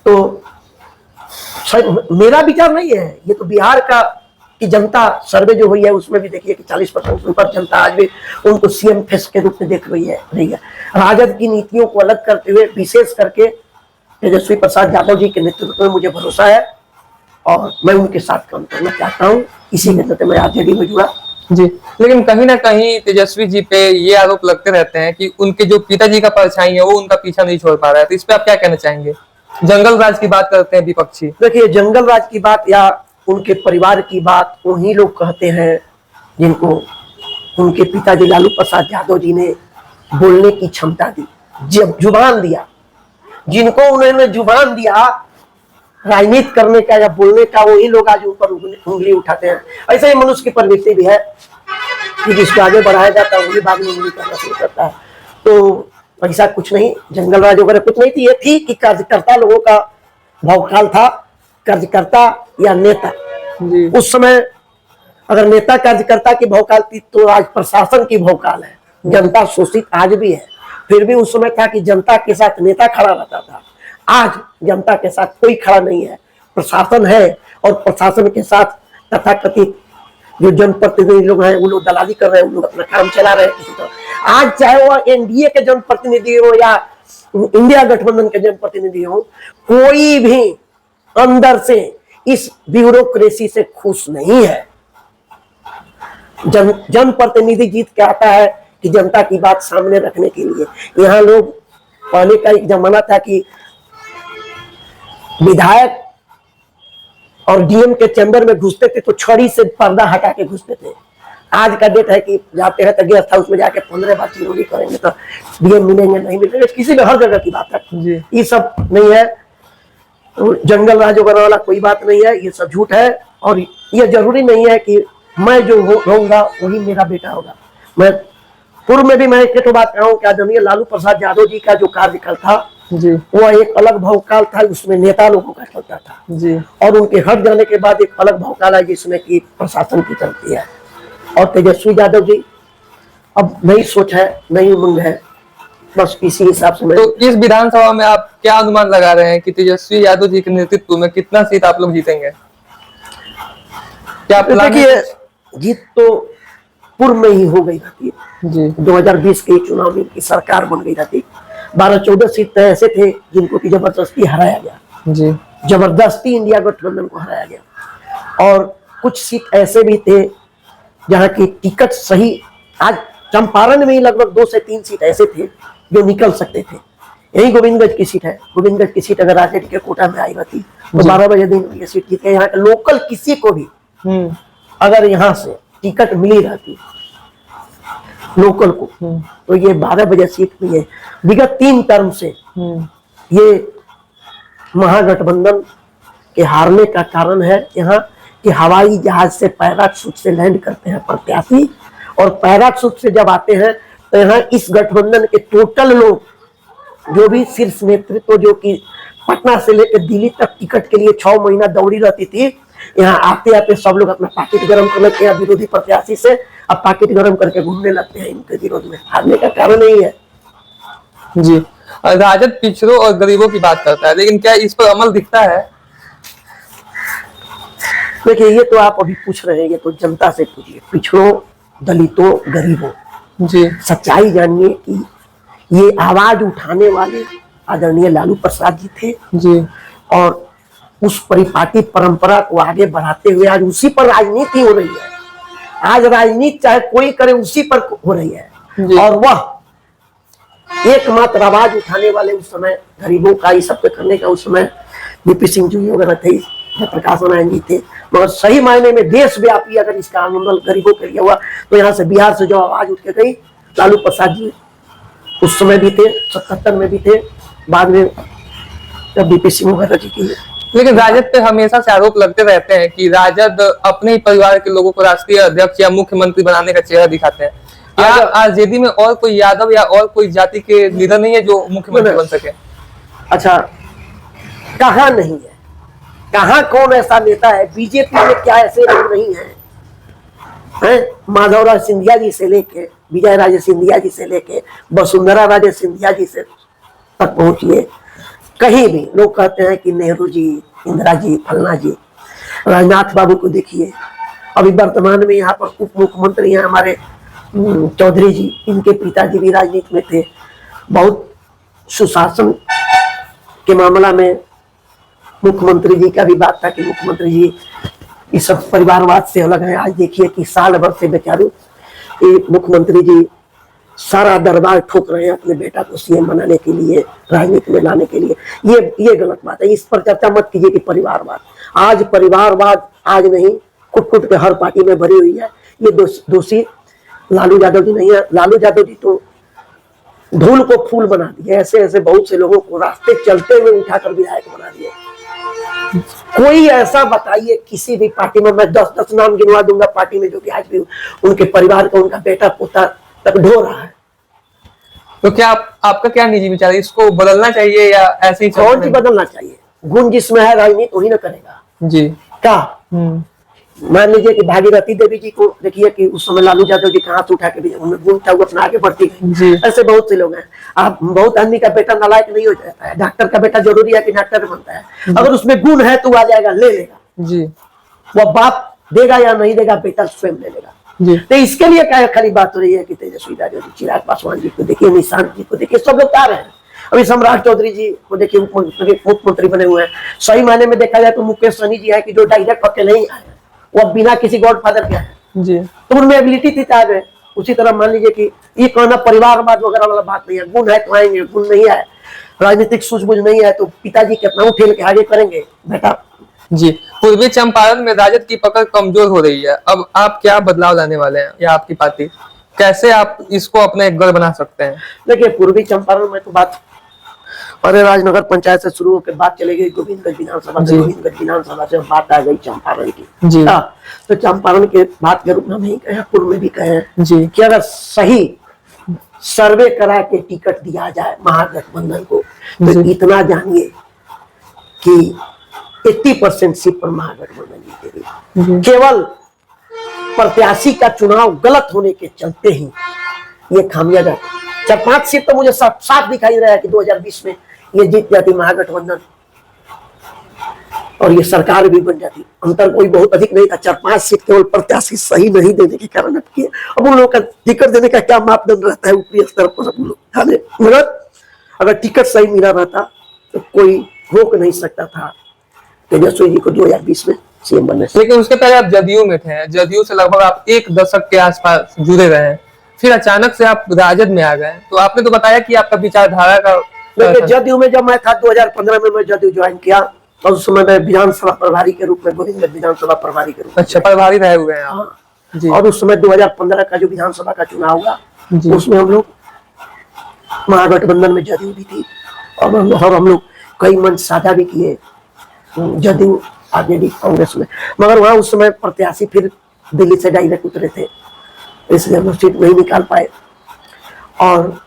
तो मेरा विचार नहीं है, ये तो बिहार का की जनता सर्वे जो हुई है उसमें भी देखिए कि 40% से ऊपर जनता आज भी उनको सीएम फेस के रूप में देख रही है। राजद की नीतियों को अलग करते हुए विशेष करके तेजस्वी प्रसाद यादव जी के नेतृत्व में मुझे भरोसा है और मैं उनके साथ काम करना चाहता हूँ। इसी के चलते मैं आरजेडी में जुड़ा। जी, लेकिन कहीं ना कहीं तेजस्वी जी पे ये आरोप लगते रहते हैं कि उनके जो पिताजी का परछाई है वो उनका पीछा नहीं छोड़ पा रहा है, तो इस पे आप क्या कहना चाहेंगे? जंगल राज की बात करते हैं विपक्षी। देखिए, जंगल राज की बात या उनके परिवार की बात वही लोग कहते हैं जिनको उनके पिताजी लालू प्रसाद यादव जी ने बोलने की क्षमता दी, जब जुबान दिया, जिनको उन्होंने जुबान दिया राजनीति करने का या बोलने का, वही लोग आज ऊपर उंगली उठाते हैं। ऐसे ही मनुष्य की प्रवृत्ति भी है कि जिसको आगे बढ़ाया जाता है वही बाद में उंगली करना शुरू करता है। तो ऐसा कुछ नहीं, जंगल राज वगैरह कुछ नहीं थी। ये थी कि कार्यकर्ता लोगों का भौकाल था, कार्यकर्ता या नेता। उस समय अगर नेता कार्यकर्ता की भौकाल थी तो आज प्रशासन की भौकाल है। जनता शोषित आज भी है, फिर भी उस समय था कि जनता के साथ नेता खड़ा रहता था। आज जनता के साथ कोई खड़ा नहीं है, प्रशासन है और प्रशासन के साथ तथाकथित जो जनप्रतिनिधि लोग हैं वो लोग दलाली कर रहे हैं, वो लोग अपना काम चला रहे हैं किसी तरह। आज चाहे वो एनडीए के जनप्रतिनिधि हो या इंडिया गठबंधन के जनप्रतिनिधि हो, कोई भी अंदर से इस ब्यूरोक्रेसी से खुश नहीं है। जनप्रतिनिधि जीत के आता है कि जनता की बात सामने रखने के लिए। यहाँ लोग, पहले का एक जमाना था कि विधायक और डीएम के चैम्बर में घुसते थे तो छड़ी से पर्दा हटा के घुसते थे। आज का डेट है कि जाते हैं तो गेस्ट हाउस में जाके 15 बार चिरौरी करेंगे तो डीएम मिलेंगे नहीं मिलेंगे, किसी में हर जगह की बात है। ये सब नहीं है, जंगल राज वगैरह वाला कोई बात नहीं है, ये सब झूठ है। और ये जरूरी नहीं है कि मैं जो होऊंगा वही मेरा बेटा होगा। मैं पूर्व में भी मैं एक तो बात कहूँ कि आदरणीय लालू प्रसाद यादव जी का जो कार्यकाल था वो एक अलग भौकाल था, उसमें नेता लोगों का चलता था और उनके हट जाने के बाद एक अलग भौकाल है जिसमें कि प्रशासन की चलती है। और तेजस्वी यादव जी अब नई सोच है, नई उमंग है, बस इसी हिसाब से। तो इस विधानसभा में आप क्या अनुमान लगा रहे हैं कि तेजस्वी यादव जी के नेतृत्व में कितना सीट आप लोग जीतेंगे? क्या देखिए, जीत तो पूर्व में ही हो गई रहती है। 2020 के चुनाव में की सरकार बन गई रहती, 12-14 सीट ऐसे थे जिनको की जबरदस्ती हराया गया, जबरदस्ती इंडिया गठबंधन को हराया गया। और कुछ सीट ऐसे भी थे जहां की टिकट सही, आज चंपारण में ही लगभग 2 से 3 सीट ऐसे थे जो निकल सकते थे। यही गोविंदगंज की सीट है, गोविंदगंज की सीट अगर राजनीति के कोटा में आई रहती तो 12 बजे दिन ये सीट जीत के यहाँ के लोकल किसी को भी अगर यहाँ से टिकट मिली रहती लोकल को तो ये 12 बजे सीट भी है। विगत 3 टर्म से ये महागठबंधन के हारने का कारण है यहाँ कि हवाई जहाज से पैराशूट से लैंड करते हैं प्रत्याशी, और पैराशूट से जब आते हैं तो यहाँ इस गठबंधन के टोटल लोग जो भी शीर्ष नेतृत्व जो कि पटना से लेकर दिल्ली तक टिकट के लिए 6 महीना दौड़ी रहती थी, यहाँ आते आते सब लोग अपना पैकेट गर्म कर लेते हैं विरोधी प्रत्याशी से, अब पैकेट गर्म करके घूमने लगते हैं इनके विरोध में। हारने का कारण यही है। जी, राजद पिछड़ों और गरीबों की बात करता है, लेकिन क्या इस पर अमल दिखता है? देखिए, ये तो आप अभी पूछ रहे हैं, ये तो जनता से पूछिए, पिछड़ों, दलितों, गरीबों। सच्चाई जानिए कि ये आवाज उठाने वाले आदरणीय लालू प्रसाद जी थे और उस परिपाटी परंपरा को आगे बढ़ाते हुए आज उसी पर राजनीति हो रही है। आज राजनीति चाहे कोई करे उसी पर हो रही है। और वह एकमात्र आवाज उठाने वाले उस समय गरीबों का, ये सब करने का उस समय बीपी सिंह जी वगैरह थे, प्रकाश नारायण जी थे। मगर सही मायने में देशव्यापी अगर इसका आंदोलन गरीबों के लिए हुआ तो यहाँ से बिहार से जो आवाज उठ के गई, लालू प्रसाद जी उस समय भी थे, 77 में भी थे, बाद में जब बीपी सिंह वगैरह जी की। लेकिन राजद पे हमेशा से आरोप लगते रहते हैं कि राजद अपने ही परिवार के लोगों को राष्ट्रीय अध्यक्ष या मुख्यमंत्री बनाने का चेहरा दिखाते हैं। क्या आरजेडी में और कोई यादव या और कोई जाति के लीडर नहीं है जो मुख्यमंत्री बन सके? अच्छा, कहाँ नहीं है, कहाँ कौन ऐसा नेता है? बीजेपी में क्या ऐसे लोग नहीं है? माधवराव सिंधिया जी से लेके विजय राजे सिंधिया जी से लेके वसुंधरा राजे सिंधिया जी से तक पहुंचिए, कहीं भी लोग कहते हैं कि नेहरू जी, इंदिरा जी, फलना जी। राजनाथ बाबू को देखिए, अभी वर्तमान में यहाँ पर उप मुख्यमंत्री हैं हमारे चौधरी जी, इनके पिताजी भी राजनीति में थे। बहुत सुशासन के मामला में मुख्यमंत्री जी का भी बात था कि मुख्यमंत्री जी इस सब परिवारवाद से अलग है। आज देखिए कि साल भर से बेचारे मुख्यमंत्री जी सारा दरबार ठोक रहे हैं अपने बेटा को सीएम बनाने के लिए, राजनीति में लाने के लिए। ये गलत बात है, इस पर चर्चा मत कीजिए कि परिवारवाद। आज परिवारवाद आज नहीं, कुट कुट के हर पार्टी में भरी हुई है। ये दोषी लालू यादव जी नहीं है। लालू यादव जी तो धूल को फूल बना दिए, ऐसे ऐसे बहुत से लोगों को रास्ते चलते हुए उठाकर विधायक बना दिए। कोई ऐसा बताइए किसी भी पार्टी में, मैं 10-10 नाम गिनवा दूंगा पार्टी में जो कि आज भी उनके परिवार का उनका बेटा पोता तक ढो रहा है। तो क्या आपका क्या निजी विचार है, इसको बदलना चाहिए या ऐसे ही कौन सी बदलना चाहिए? गुण जिसमें है राजनीति वही ना करेगा जी क्या? मान लीजिए कि भागीरथी देवी जी को देखिए कि उस समय लालू यादव जी का हाथ उठा के भी उनमें गुण था, वो अपना आगे बढ़ती गई। ऐसे बहुत से लोग हैं। आप बहुत आदमी का बेटा नालायक नहीं हो जाता है, डॉक्टर का बेटा जरूरी है कि डॉक्टर बनता है, अगर उसमें गुण है तो आ जाएगा, ले लेगा जी। वो बाप देगा या नहीं देगा, बेटा स्वयं ले लेगा जी। तो इसके लिए क्या खाली बात हो रही है कि तेजस्वी यादव जी, चिराग पासवान जी को देखिए, निशांत जी को देखिए, सब लोग आ रहे हैं। अभी सम्राट चौधरी जी को देखिए मुख्यमंत्री बने हुए हैं। सही मायने में देखा जाए तो मुकेश सहनी जी है कि जो डायरेक्ट अकेले नहीं आए, वो बिना किसी गॉडफादर के आए जी, तो उनमें एबिलिटी थी आ गए। उसी तरह मान लीजिए कि ये कहना परिवारवाद वगैरह वाला बात नहीं है। गुण है तो आएंगे, गुण नहीं है, राजनीतिक सूझबूझ नहीं है तो पिताजी कितना उठेल के आगे करेंगे बेटा जी। पूर्वी चंपारण में राजद की पकड़ कमजोर हो रही है, अब आप क्या बदलाव लाने वाले हैं या आपकी पार्टी कैसे आप इसको अपना एक गढ़ बना सकते हैं? देखिए पूर्वी चंपारण में तो बात अरे राजनगर पंचायत से शुरू होकर बात चली गई गोविंदगंज विधानसभा से, गोविंदगंज विधानसभा से बात आ गई चंपारण की जी। तो चंपारण के बात के रूप में हम ही कहे, पूर्व में भी कहे जी कि अगर सही सर्वे करा के टिकट दिया जाए महागठबंधन को तो इतना जानिए कि 80% सीट पर महागठबंधन जीतेगी। केवल प्रत्याशी का चुनाव गलत होने के चलते ही ये खामियाजा 4-5 सीट तो मुझे साफ दिखाई दे रहा है कि 2020 में ये जीत जाती महागठबंधन और ये सरकार भी बन जाती। अंतर कोई बहुत अधिक नहीं था, 4-5 सीट केवल प्रत्याशी सही नहीं देने के कारण अटकी। अब उन लोगों का टिकट देने का क्या मापदंड रहता है ऊपरी स्तर पर सब लोग जाने, मगर अगर टिकट सही मिला रहता तो कोई रोक नहीं सकता था तेजस्वी जी को 2020 में सीएम बनने से। लेकिन उसके पहले आप जदयू में थे, जदयू से लगभग आप 1 दशक के आसपास जुड़े रहे, फिर अचानक से आप राजद में आ गए। तो आपने तो बताया कि आपका विचारधारा का देखिए जदयू में जब मैं था 2015 में मैं जदयू ज्वाइन किया तो उस समय मैं विधानसभा प्रभारी के रूप में गोविंदगंज विधानसभा प्रभारी के रूप में अच्छा प्रभारी रहे हुए हैं आप जी। और उस समय 2015 का जो विधानसभा का चुनाव हुआ उसमें हम लोग महागठबंधन में जदयू भी थी और हम लोग कई मंच साझा भी किए जदयू आरजेडी कांग्रेस में, मगर वहां उस समय प्रत्याशी फिर दिल्ली से डायरेक्ट उतरे थे इसलिए हम सीट नहीं निकाल पाए। और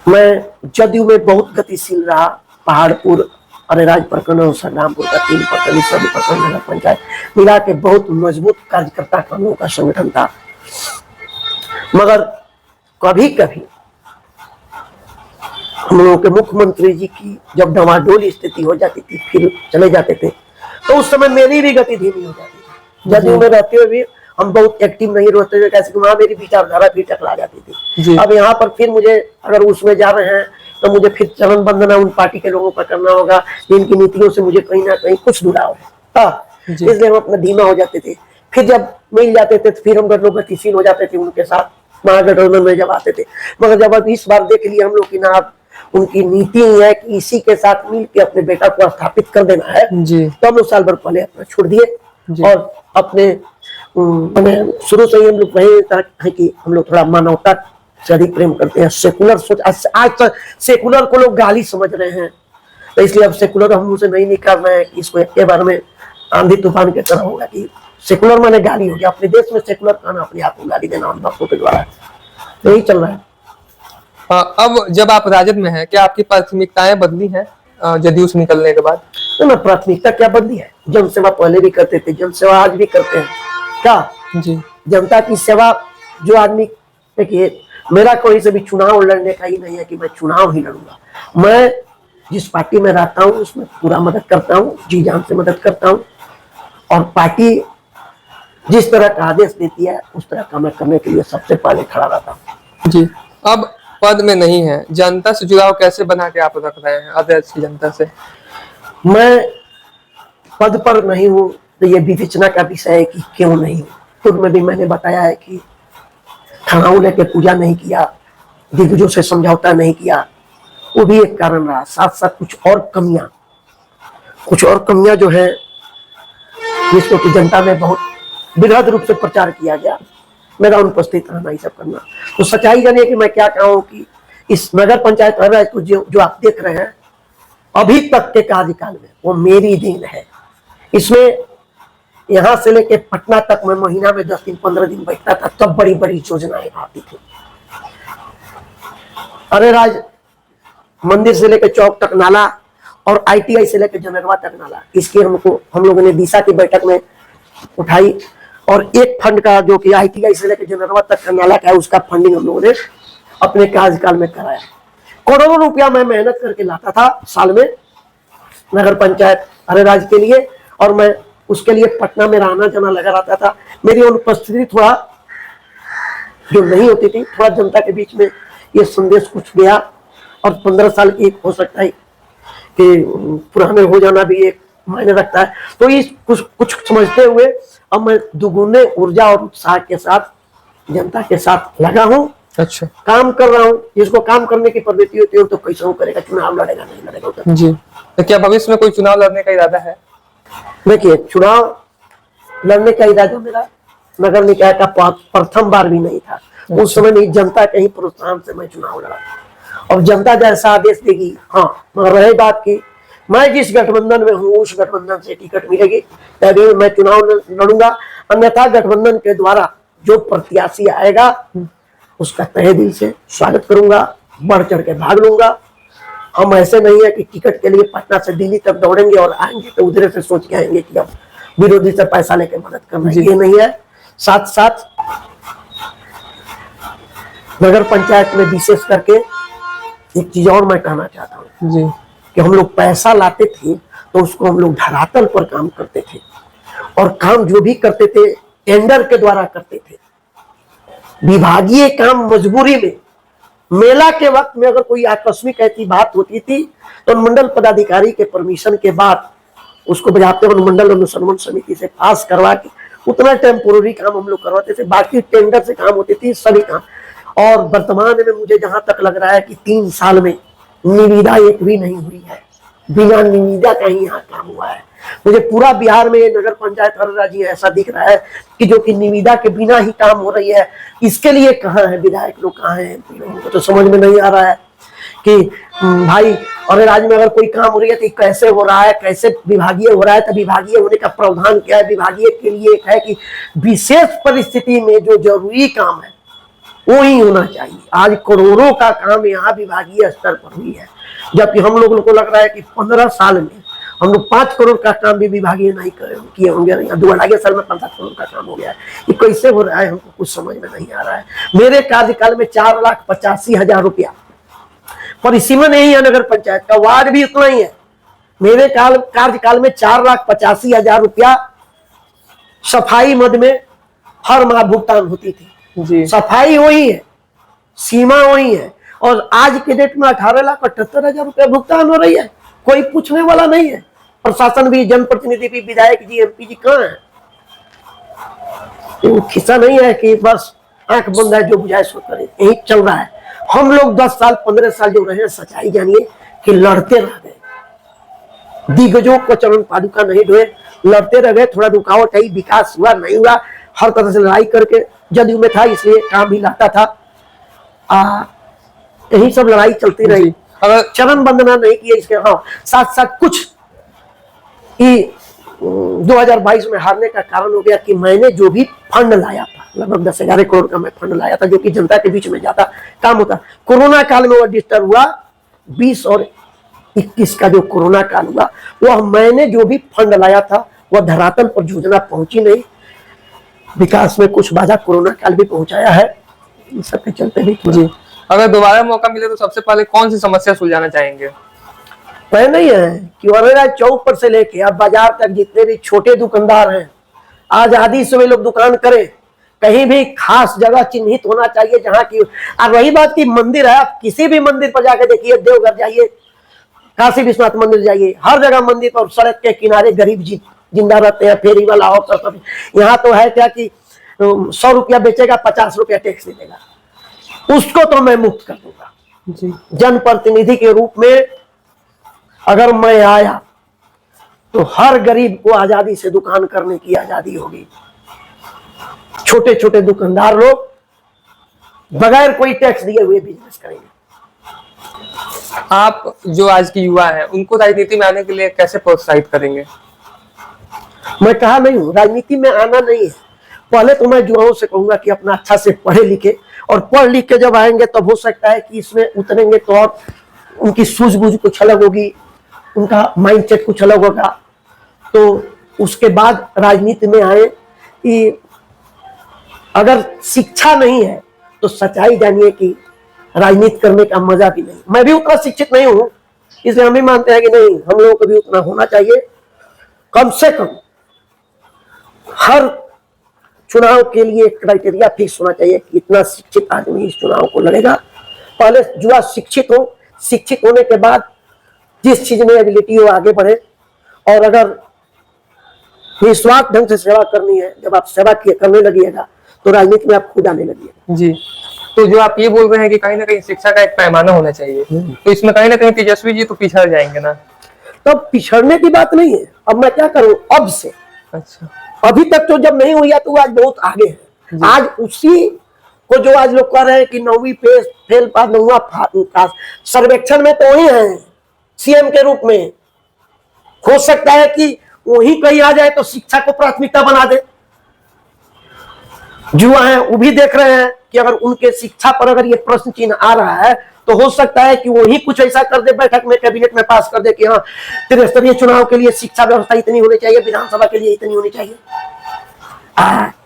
मैं जदयू में बहुत गतिशील रहा, पहाड़पुर अरेराज प्रखंड और संग्रामपुर का 3 प्रखंड सभी प्रखंड नगर पंचायत मिला के बहुत मजबूत कार्यकर्ता का हम लोगों का संगठन था। मगर कभी कभी हम लोगों के मुख्यमंत्री जी की जब डवाडोल स्थिति हो जाती थी फिर चले जाते थे तो उस समय मेरी भी गति धीमी हो जाती थी। जदयू में रहते हुए भी हम बहुत एक्टिव नहीं रहते थे, कैसे वहां मेरी विचारधारा भी टकरा जाती थी। अब यहाँ पर फिर मुझे अगर उसमें जा रहे हैं तो मुझे फिर चरण वंदना उन पार्टी के लोगों का करना होगा जिनकी नीतियों से मुझे कहीं ना कहीं कुछ जुड़ाव है, इसलिए हम अपना धीमा हो जाते थे। फिर जब मिल जाते थे तो फिर हम लोग गतिशील हो जाते थे उनके साथ महागठबंधन में जब आते थे। मगर जब अब इस बार देख लिया हम लोग की ना उनकी नीति है कि इसी के साथ मिल के अपने बेटा को स्थापित कर देना है तो हम लोग साल भर पहले अपना छोड़ दिए और अपने शुरू से ही हम लोग वही है कि हम लोग थोड़ा मानवता से अधिक प्रेम करते हैं। सेकुलर सोच आज तक सेकुलर को लोग गाली समझ रहे हैं तो इसलिए अब सेकुलर हम उसे नहीं निकाल रहे हैं कि इसको एक बार में आंधी तूफान की तरह होगा कि सेकुलर माने गाली हो गया। अपने देश में सेकुलर कहना अपने आप को गाली देना हम भक्तों के द्वारा यही चल रहा है। अब जब आप राजद में हैं क्या आपकी प्राथमिकताएं बदली हैं जदयू से निकलने के बाद? तो प्राथमिकता क्या बदली है, जनसेवा पहले भी करते थे, जनसेवा आज भी करते हैं क्या जी। जनता की सेवा जो आदमी देखिए मेरा कोई से भी चुनाव लड़ने का ही नहीं है कि मैं चुनाव ही लड़ूंगा। मैं जिस पार्टी में रहता हूँ उसमें पूरा मदद करता हूँ, जी जान से मदद करता हूँ और पार्टी जिस तरह का आदेश देती है उस तरह का मैं करने के लिए सबसे पहले खड़ा रहता हूँ जी। अब पद में नहीं है, जनता से जुड़ाव कैसे बना के आप रख रहे हैं आदेश की जनता से? मैं पद पर नहीं हूँ तो ये विवेचना का विषय है कि क्यों नहीं हूँ। खुद में भी मैंने बताया है कि खानाओं लेके पूजा नहीं किया, दिग्गजों से समझौता नहीं किया, वो भी एक कारण रहा। साथ साथ कुछ और कमियां कुछ और कमियां जो है जिसको कि जनता में बहुत विराट रूप से प्रचार किया गया, मेरा अनुपस्थित रहना, ये सब करना। तो सच्चाई जानिए कि मैं क्या कहूँ कि इस नगर पंचायत राज को जो आप देख रहे हैं अभी तक के कार्यकाल में, वो मेरी देन है। इसमें यहाँ से लेके पटना तक मैं महीना में 10 दिन 15 दिन बैठता था, तब बड़ी बड़ी योजनाएं आती थी। अरे राज मंदिर से लेकर चौक तक नाला और ITI से लेकर जनरवा तक नाला, इसकी हम लोगों ने दिशा की बैठक में उठाई और एक फंड का जो कि ITI से लेकर जनरवा तक का नाला का है, उसका फंडिंग हम लोगों ने अपने कार्यकाल में कराया। करोड़ों रुपया मैं मेहनत करके लाता था साल में नगर पंचायत अरे राज के लिए, और मैं उसके लिए पटना में आना जाना लगा रहता था। मेरी अनुपस्थिति थोड़ा जो नहीं होती थी, थोड़ा जनता के बीच में ये संदेश कुछ गया, और 15 साल की हो सकता है कि पुराने हो जाना भी एक मायने रखता है। तो इस कुछ समझते हुए अब मैं दुगुने ऊर्जा और उत्साह के साथ जनता के साथ लगा हूँ। अच्छा, काम कर रहा हूँ। जिसको काम करने की प्रवृत्ति होती है तो कैसे वो करेगा, चुनाव लड़ेगा नहीं लड़ेगा। जी, तो क्या भविष्य में कोई चुनाव लड़ने का इरादा है? देखिए, चुनाव लड़ने का इरादा मेरा नगर निकाय का प्रथम बार भी नहीं था। उस समय नहीं, जनता के ही प्रोत्साहन से मैं चुनाव लड़ा, और जनता जैसा आदेश देगी। हाँ, मगर रही बात की मैं जिस गठबंधन में हूँ उस गठबंधन से टिकट मिलेगी तभी मैं चुनाव लड़ूंगा, अन्यथा गठबंधन के द्वारा जो प्रत्याशी आएगा उसका तहे दिल से स्वागत करूंगा, बढ़ चढ़ के भाग लूंगा। हम ऐसे नहीं है कि टिकट के लिए पटना से दिल्ली तक दौड़ेंगे और आएंगे तो उधर से सोच के आएंगे कि अब विरोधी से पैसा लेकर मदद करना, ये नहीं है। साथ साथ नगर पंचायत में विशेष करके एक चीज और मैं कहना चाहता हूँ जी, कि हम लोग पैसा लाते थे तो उसको हम लोग धरातल पर काम करते थे, और काम जो भी करते थे टेंडर के द्वारा करते थे। विभागीय काम मजबूरी में, मेला के वक्त में अगर कोई आकस्मिक ऐसी बात होती थी तो अनुमंडल पदाधिकारी के परमिशन के बाद उसको बजाते अनुमंडल अनुसंधान समिति से पास करवा के उतना टेम्पोररी काम हम लोग करवाते थे। बाकी टेंडर से काम होती थी सभी काम। और वर्तमान में मुझे जहां तक लग रहा है कि 3 साल में निविदा एक भी नहीं हुई है, बिना निविदा का ही यहाँ काम हुआ है। मुझे पूरा बिहार में नगर पंचायत हर राज्य ऐसा दिख रहा है कि जो कि निविदा के बिना ही काम हो रही है। इसके लिए कहाँ है विधायक लोग, कहाँ है, लोगों को तो समझ में नहीं आ रहा है कि भाई और राज्य में अगर कोई काम हो रही है तो कैसे हो रहा है, कैसे विभागीय हो रहा है। तो विभागीय होने का प्रावधान क्या है? विभागीय के लिए एक है कि विशेष परिस्थिति में जो जरूरी काम है वो ही होना चाहिए। आज करोड़ों का काम यहाँ विभागीय स्तर पर हुई है, जबकि हम लोगों को लग रहा है कि 15 साल में हम लोग 5 करोड़ का काम भी विभागीय नहीं किए होंगे। 2 साल में 15 करोड़ का काम हो गया है। ये कैसे हो रहा है हमको कुछ समझ में नहीं आ रहा है। मेरे कार्यकाल में 4,85,000 रुपया परिसीमन नहीं है नगर पंचायत का, वार्ड भी उतना ही है। मेरे कार्यकाल में 4,85,000 रुपया सफाई मद में हर माह भुगतान होती थी जी। सफाई वही है, सीमा वही है, और आज के डेट में 18,78,000 रुपया भुगतान हो रही है। कोई पूछने वाला नहीं है। प्रशासन भी, जनप्रतिनिधि भी, विधायक जी, MP जी कहाँ है? तो खिस्सा नहीं है कि बस आंख बंद है जो बुझाए सो करे, यही चल रहा है। हम लोग 10 साल 15 साल जो रहे, सच्चाई जानिए कि लड़ते रह गए, दिग्गजों को चरण पादुका नहीं ढोए, लड़ते रह गए। थोड़ा रुकावट आई, विकास हुआ नहीं हुआ, हर तरह से लड़ाई करके जदयू में था इसलिए काम भी लाता था। यही सब लड़ाई चलती रही, अगर चरण वंदना नहीं किए इसके। हाँ, साथ साथ कुछ कि 2022 में हारने का कारण हो गया कि मैंने जो भी फंड लाया था, लगभग 10-11 करोड़ का मैं फंड लाया था जो कि जनता के बीच में जाता काम होता। कोरोना काल में वो डिस्टर्ब हुआ। 20 और 21 का जो कोरोना काल हुआ, वह मैंने जो भी फंड लाया था वह धरातल पर योजना पहुंची नहीं। विकास में कुछ बाधा कोरोना काल भी पहुंचाया है। इन सब के चलते भी जी, अगर दोबारा मौका मिले तो सबसे पहले कौन सी समस्या सुलझाना चाहेंगे? तय नहीं है कि वरेरा चौक पर से लेके अब बाजार तक जितने भी छोटे दुकानदार हैं, आजादी से वे लोग दुकान करें। कहीं भी खास जगह चिन्हित होना चाहिए जहां की। और वही बात की मंदिर है, आप किसी भी मंदिर पर जाके देखिए, देवघर जाइए, काशी विश्वनाथ मंदिर जाइए, हर जगह मंदिर पर सड़क के किनारे गरीब जिंदा रहते हैं, फेरी वाला और सब। यहाँ तो है क्या कि 100 रुपया बेचेगा, 50 रुपया टैक्स दे देगा। उसको तो मैं मुक्त कर दूंगा। जनप्रतिनिधि के रूप में अगर मैं आया तो हर गरीब को आजादी से दुकान करने की आजादी होगी। छोटे छोटे दुकानदार लोग बगैर कोई टैक्स दिए हुए बिजनेस करेंगे। आप जो आज की युवा हैं उनको राजनीति में आने के लिए कैसे प्रोत्साहित करेंगे? मैं कहा नहीं हूं राजनीति में आना नहीं है। पहले तो मैं युवाओं से कहूंगा कि अपना अच्छा से पढ़े लिखे, और पढ़ लिख के जब आएंगे तब हो सकता है कि इसमें उतरेंगे तो और उनकी सूझबूझ कुछ अलग होगी, उनका माइंडसेट कुछ अलग होगा। तो उसके बाद राजनीति में आए कि अगर शिक्षा नहीं है तो सच्चाई जानिए कि राजनीति करने का मजा भी नहीं। मैं भी उतना शिक्षित नहीं हूं, इसलिए हम भी मानते हैं कि नहीं, हम लोगों को भी उतना होना चाहिए। कम से कम हर चुनाव के लिए क्राइटेरिया फिक्स होना चाहिए कि इतना शिक्षित आदमी इस चुनाव को लड़ेगा। पहले युवा शिक्षित हो, शिक्षित होने के बाद जिस चीज में एबिलिटी हो आगे बढ़े। और अगर निस्वार्थ ढंग से सेवा करनी है, जब आप सेवा करने लगिएगा तो राजनीति में आप खुद आने लगिएगा। जी, तो जो आप ये बोल रहे हैं कि कहीं ना कहीं शिक्षा का एक पैमाना होना चाहिए, तो इसमें कहीं ना कहीं तेजस्वी जी तो पिछड़ जाएंगे ना? तब पिछड़ने की बात नहीं है। अब मैं क्या करूं अब से? अच्छा, अभी तक तो जब नहीं हुई तो आज बहुत आगे है। आज उसी को जो आज लोग कह रहे हैं कि 9वीं फेल पास 9वां पास, सर्वेक्षण में तो वही है सीएम के रूप में। हो सकता है कि वही कहीं आ जाए तो शिक्षा को प्राथमिकता बना दे। युवा हैं वो भी देख रहे हैं कि अगर उनके शिक्षा पर अगर ये प्रश्न चिन्ह आ रहा है तो हो सकता है कि वही कुछ ऐसा कर दे, बैठक में कैबिनेट में पास कर दे कि हाँ त्रिस्तरीय चुनाव के लिए शिक्षा व्यवस्था इतनी होनी चाहिए, विधानसभा के लिए इतनी होनी चाहिए।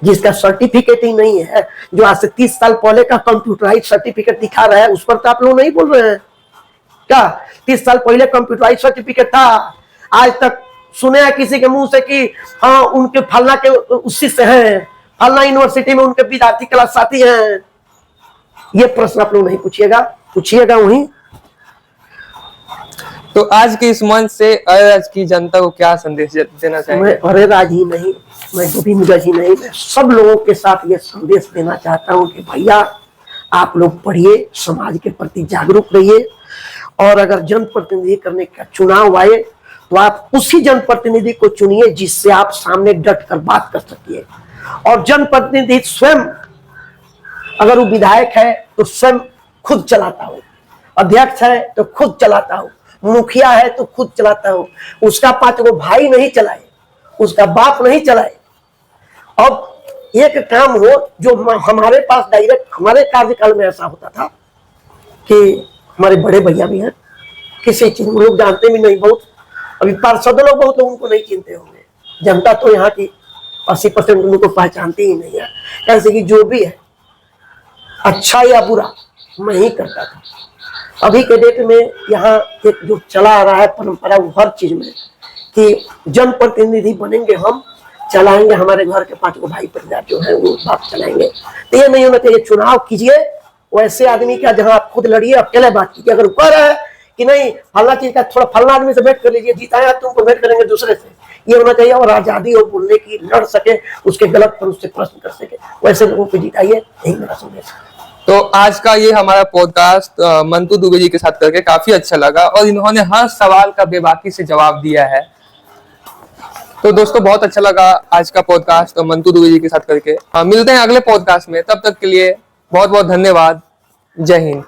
जिसका सर्टिफिकेट ही नहीं है, जो आज से 30 साल पहले का कंप्यूटराइज सर्टिफिकेट दिखा रहा है, उस पर तो आप लोग नहीं बोल रहे हैं क्या? 30 साल पहले कंप्यूटराइज सर्टिफिकेट था। आज तक सुने हैं किसी के मुंह से कि हाँ उनके फलना के उसी से हैं, फलना यूनिवर्सिटी में उनके विद्यार्थी क्लास साथी हैं। ये प्रश्न आप लोग नहीं पूछिएगा, पूछिएगा वहीं। तो आज के इस मंच से आज की जनता को क्या संदेश देना चाहिए? मैं अरे राज ही नहीं, मैं गोभी मुगज ही नहीं, मैं सब लोगों के साथ ये संदेश देना चाहता हूँ कि भैया आप लोग पढ़िए, समाज के प्रति जागरूक रहिए, और अगर जनप्रतिनिधि करने का चुनाव आए तो आप उसी जनप्रतिनिधि को चुनिए जिससे आप सामने डट कर बात कर सकिए। और जनप्रतिनिधि स्वयं, अगर वो विधायक है तो स्वयं खुद चलाता हो, अध्यक्ष है तो खुद चलाता हो, मुखिया है तो खुद चलाता हो, उसका 5 गो भाई नहीं चलाए, उसका बाप नहीं चलाए। अब एक काम हो जो हमारे पास डायरेक्ट, हमारे कार्यकाल में ऐसा होता था कि हमारे बड़े भैया भी हैं, किसी चीज में लोग जानते भी नहीं, बहुत अभी पार्षद लोग बहुत लोग उनको नहीं चिंते होंगे, जनता तो यहाँ की 80% उनको पहचानती ही नहीं है। ऐसे कि जो भी है अच्छा या बुरा मैं ही करता था। अभी के डेट में यहाँ एक जो चला आ रहा है परंपरा, वो हर चीज में कि जनप्रतिनिधि बनेंगे हम, चलाएंगे हमारे घर के 5 गो भाई परिवार जो है वो बात चलाएंगे। तो ये नहीं होना चाहिए। चुनाव कीजिए वैसे आदमी का जहां आप खुद लड़िए, अकेले बात कीजिए। अगर ऊपर है कि नहीं फलना चीज का, थोड़ा फलना आदमी से भेंट कर लीजिए, जीताया तुमको भेंट करेंगे दूसरे से, ये होना चाहिए। और आजादी हो बोलने की, लड़ सके, उसके गलत पर उससे प्रश्न कर सके, वैसे लोगों को जिताइए। यही मेरा संदेश है। तो आज का ये हमारा पॉडकास्ट मंतु दुबे जी के साथ करके काफी अच्छा लगा, और इन्होंने हर सवाल का बेबाकी से जवाब दिया है। तो दोस्तों बहुत अच्छा लगा आज का पॉडकास्ट मंतु दुबे जी के साथ करके। मिलते हैं अगले पॉडकास्ट में, तब तक के लिए बहुत बहुत धन्यवाद। जय हिंद।